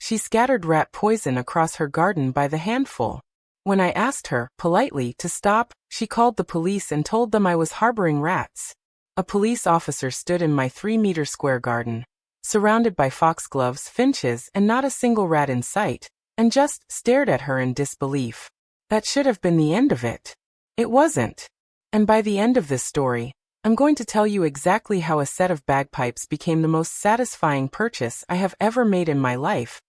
She scattered rat poison across her garden by the handful. When I asked her, politely, to stop, she called the police and told them I was harboring rats. A police officer stood in my 3-meter square garden, surrounded by foxgloves, finches, and not a single rat in sight, and just stared at her in disbelief. That should have been the end of it. It wasn't. And by the end of this story, I'm going to tell you exactly how a set of bagpipes became the most satisfying purchase I have ever made in my life.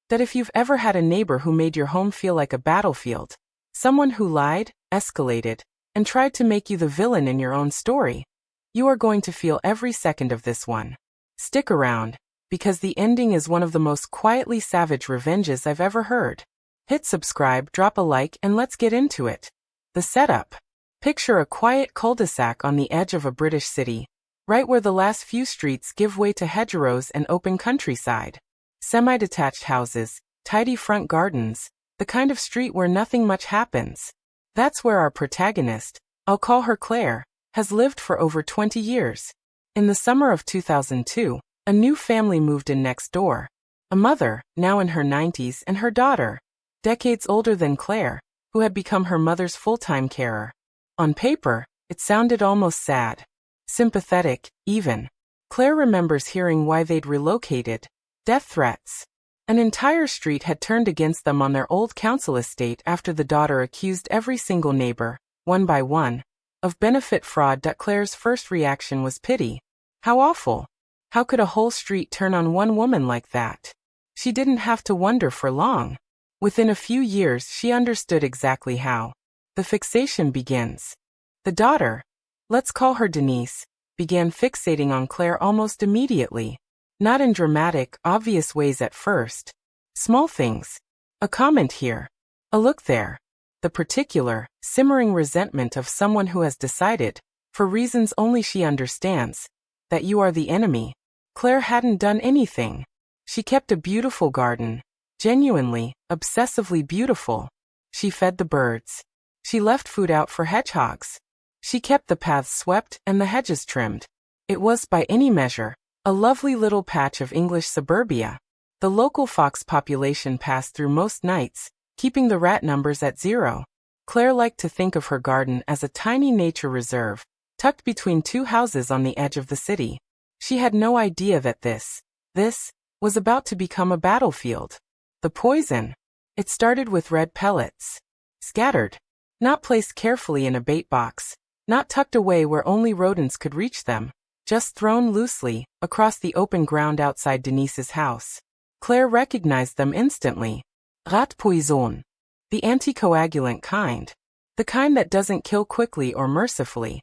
That if you've ever had a neighbor who made your home feel like a battlefield, someone who lied, escalated, and tried to make you the villain in your own story, you are going to feel every second of this one. Stick around, because the ending is one of the most quietly savage revenges I've ever heard. Hit subscribe, drop a like, and let's get into it. The setup. Picture a quiet cul-de-sac on the edge of a British city, right where the last few streets give way to hedgerows and open countryside. Semi-detached houses, tidy front gardens, the kind of street where nothing much happens. That's where our protagonist, I'll call her Claire, has lived for over 20 years. In the summer of 2002, a new family moved in next door. A mother, now in her 90s, and her daughter, decades older than Claire, who had become her mother's full-time carer. On paper, it sounded almost sad. Sympathetic, even. Claire remembers hearing why they'd relocated. Death threats. An entire street had turned against them on their old council estate after the daughter accused every single neighbor, one by one, of benefit fraud. Claire's first reaction was pity. How awful. How could a whole street turn on one woman like that? She didn't have to wonder for long. Within a few years she understood exactly how. The fixation begins. The daughter, let's call her Denise, began fixating on Claire almost immediately. Not in dramatic, obvious ways at first. Small things. A comment here. A look there. The particular, simmering resentment of someone who has decided, for reasons only she understands, that you are the enemy. Claire hadn't done anything. She kept a beautiful garden. Genuinely, obsessively beautiful. She fed the birds. She left food out for hedgehogs. She kept the paths swept and the hedges trimmed. It was, by any measure, a lovely little patch of English suburbia. The local fox population passed through most nights, keeping the rat numbers at 0. Claire liked to think of her garden as a tiny nature reserve, tucked between 2 houses on the edge of the city. She had no idea that this was about to become a battlefield. The poison. It started with red pellets. Scattered. Not placed carefully in a bait box. Not tucked away where only rodents could reach them. Just thrown loosely, across the open ground outside Denise's house. Claire recognized them instantly. Rat poison. The anticoagulant kind. The kind that doesn't kill quickly or mercifully.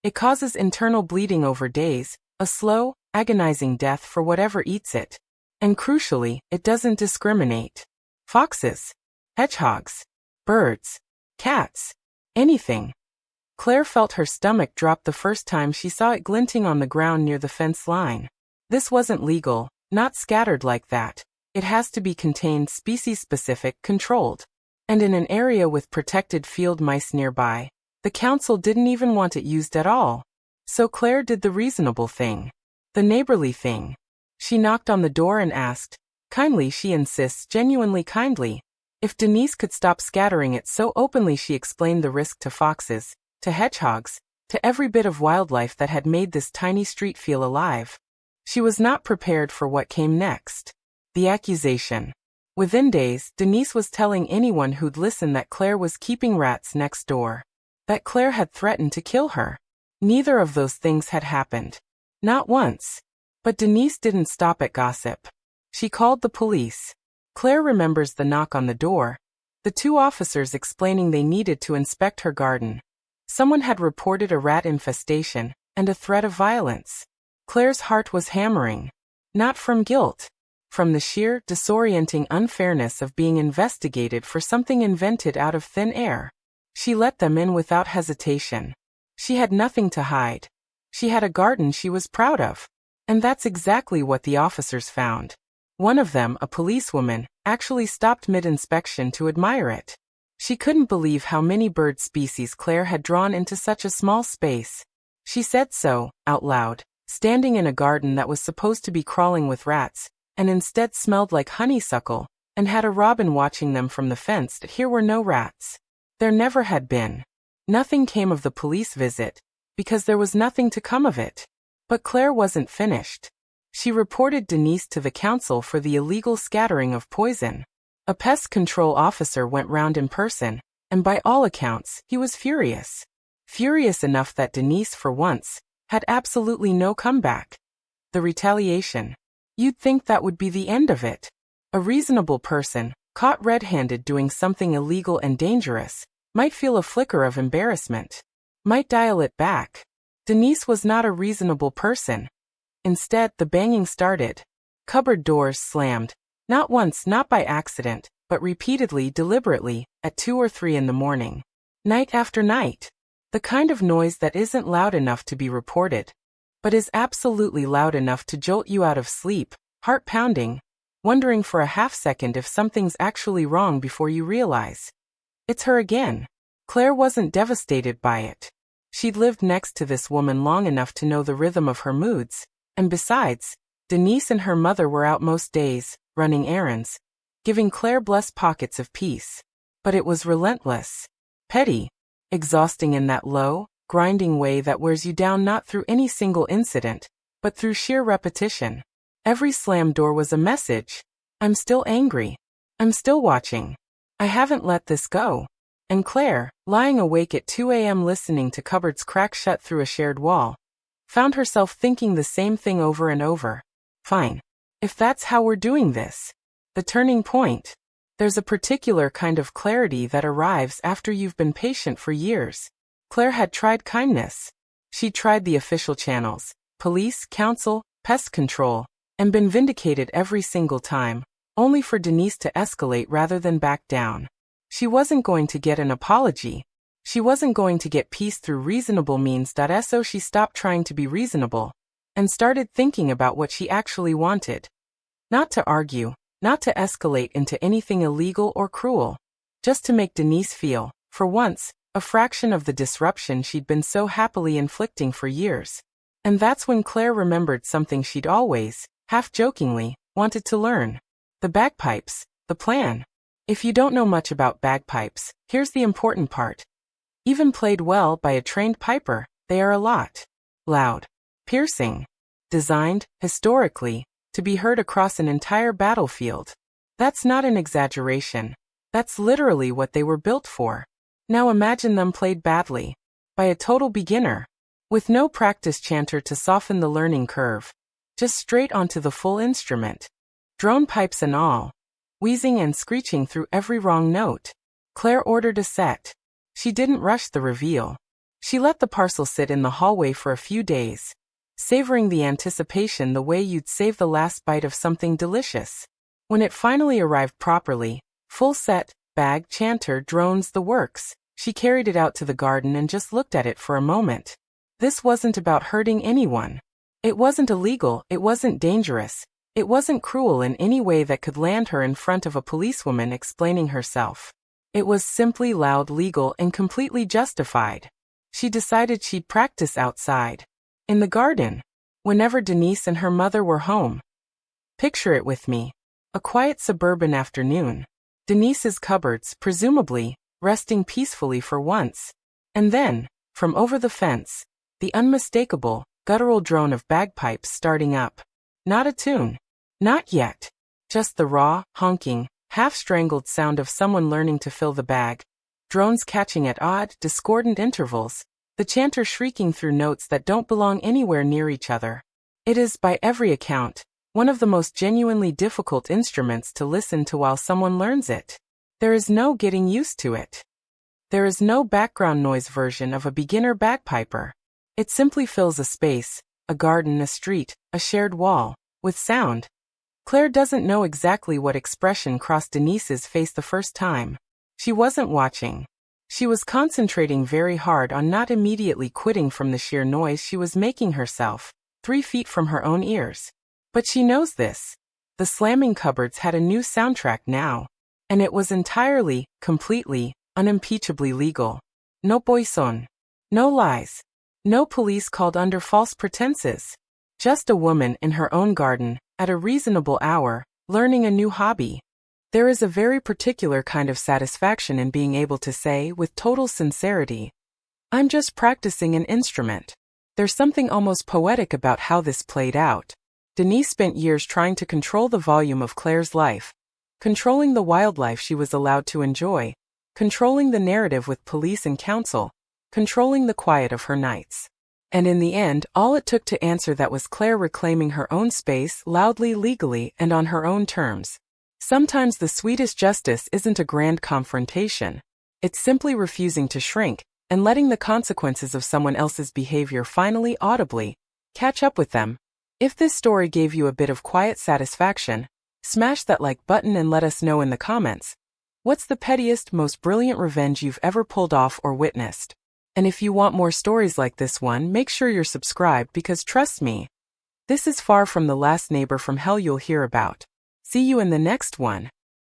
It causes internal bleeding over days, a slow, agonizing death for whatever eats it. And crucially, it doesn't discriminate. Foxes. Hedgehogs. Birds. Cats. Anything. Claire felt her stomach drop the first time she saw it glinting on the ground near the fence line. This wasn't legal, not scattered like that. It has to be contained, species-specific, controlled. And in an area with protected field mice nearby, the council didn't even want it used at all. So Claire did the reasonable thing. The neighborly thing. She knocked on the door and asked, kindly, she insists, genuinely kindly, if Denise could stop scattering it so openly. She explained the risk to foxes, to hedgehogs, to every bit of wildlife that had made this tiny street feel alive. She was not prepared for what came next. The accusation. Within days, Denise was telling anyone who'd listen that Claire was keeping rats next door. That Claire had threatened to kill her. Neither of those things had happened. Not once. But Denise didn't stop at gossip. She called the police. Claire remembers the knock on the door. The 2 officers explaining they needed to inspect her garden. Someone had reported a rat infestation, and a threat of violence. Claire's heart was hammering. Not from guilt. From the sheer, disorienting unfairness of being investigated for something invented out of thin air. She let them in without hesitation. She had nothing to hide. She had a garden she was proud of. And that's exactly what the officers found. One of them, a policewoman, actually stopped mid-inspection to admire it. She couldn't believe how many bird species Claire had drawn into such a small space. She said so, out loud, standing in a garden that was supposed to be crawling with rats, and instead smelled like honeysuckle, and had a robin watching them from the fence. Here were no rats. There never had been. Nothing came of the police visit, because there was nothing to come of it. But Claire wasn't finished. She reported Denise to the council for the illegal scattering of poison. A pest control officer went round in person, and by all accounts, he was furious. Furious enough that Denise, for once, had absolutely no comeback. The retaliation. You'd think that would be the end of it. A reasonable person, caught red-handed doing something illegal and dangerous, might feel a flicker of embarrassment. Might dial it back. Denise was not a reasonable person. Instead, the banging started. Cupboard doors slammed. Not once, not by accident, but repeatedly, deliberately, at 2 or 3 in the morning. Night after night. The kind of noise that isn't loud enough to be reported, but is absolutely loud enough to jolt you out of sleep, heart pounding, wondering for a half-second if something's actually wrong before you realize. It's her again. Claire wasn't devastated by it. She'd lived next to this woman long enough to know the rhythm of her moods, and besides, Denise and her mother were out most days, running errands, giving Claire blessed pockets of peace. But it was relentless, petty, exhausting in that low, grinding way that wears you down not through any single incident, but through sheer repetition. Every slammed door was a message. I'm still angry. I'm still watching. I haven't let this go. And Claire, lying awake at 2 a.m. listening to cupboards crack shut through a shared wall, found herself thinking the same thing over and over. Fine. If that's how we're doing this. The turning point. There's a particular kind of clarity that arrives after you've been patient for years. Claire had tried kindness. She'd tried the official channels, police, council, pest control, and been vindicated every single time, only for Denise to escalate rather than back down. She wasn't going to get an apology. She wasn't going to get peace through reasonable means. So she stopped trying to be reasonable and started thinking about what she actually wanted. Not to argue, not to escalate into anything illegal or cruel, just to make Denise feel, for once, a fraction of the disruption she'd been so happily inflicting for years. And that's when Claire remembered something she'd always, half-jokingly, wanted to learn. The bagpipes, the plan. If you don't know much about bagpipes, here's the important part. Even played well by a trained piper, they are a lot. Loud. Piercing. Designed, historically, to be heard across an entire battlefield. That's not an exaggeration. That's literally what they were built for. Now imagine them played badly. By a total beginner. With no practice chanter to soften the learning curve. Just straight onto the full instrument. Drone pipes and all. Wheezing and screeching through every wrong note. Claire ordered a set. She didn't rush the reveal. She let the parcel sit in the hallway for a few days, savoring the anticipation the way you'd save the last bite of something delicious. When it finally arrived properly, full set, bag, chanter, drones, the works, she carried it out to the garden and just looked at it for a moment. This wasn't about hurting anyone. It wasn't illegal, it wasn't dangerous, it wasn't cruel in any way that could land her in front of a policewoman explaining herself. It was simply loud, legal, and completely justified. She decided she'd practice outside. In the garden. Whenever Denise and her mother were home. Picture it with me. A quiet suburban afternoon. Denise's cupboards, presumably, resting peacefully for once. And then, from over the fence, the unmistakable, guttural drone of bagpipes starting up. Not a tune. Not yet. Just the raw, honking, half-strangled sound of someone learning to fill the bag. Drones catching at odd, discordant intervals. The chanter shrieking through notes that don't belong anywhere near each other. It is, by every account, one of the most genuinely difficult instruments to listen to while someone learns it. There is no getting used to it. There is no background noise version of a beginner bagpiper. It simply fills a space, a garden, a street, a shared wall, with sound. Claire doesn't know exactly what expression crossed Denise's face the first time. She wasn't watching. She was concentrating very hard on not immediately quitting from the sheer noise she was making herself, 3 feet from her own ears. But she knows this. The slamming cupboards had a new soundtrack now. And it was entirely, completely, unimpeachably legal. No poison. No lies. No police called under false pretenses. Just a woman in her own garden, at a reasonable hour, learning a new hobby. There is a very particular kind of satisfaction in being able to say, with total sincerity, I'm just practicing an instrument. There's something almost poetic about how this played out. Denise spent years trying to control the volume of Claire's life, controlling the wildlife she was allowed to enjoy, controlling the narrative with police and counsel, controlling the quiet of her nights. And in the end, all it took to answer that was Claire reclaiming her own space loudly, legally, and on her own terms. Sometimes the sweetest justice isn't a grand confrontation. It's simply refusing to shrink and letting the consequences of someone else's behavior finally, audibly, catch up with them. If this story gave you a bit of quiet satisfaction, smash that like button and let us know in the comments. What's the pettiest, most brilliant revenge you've ever pulled off or witnessed? And if you want more stories like this one, make sure you're subscribed because trust me, this is far from the last neighbor from hell you'll hear about. See you in the next one.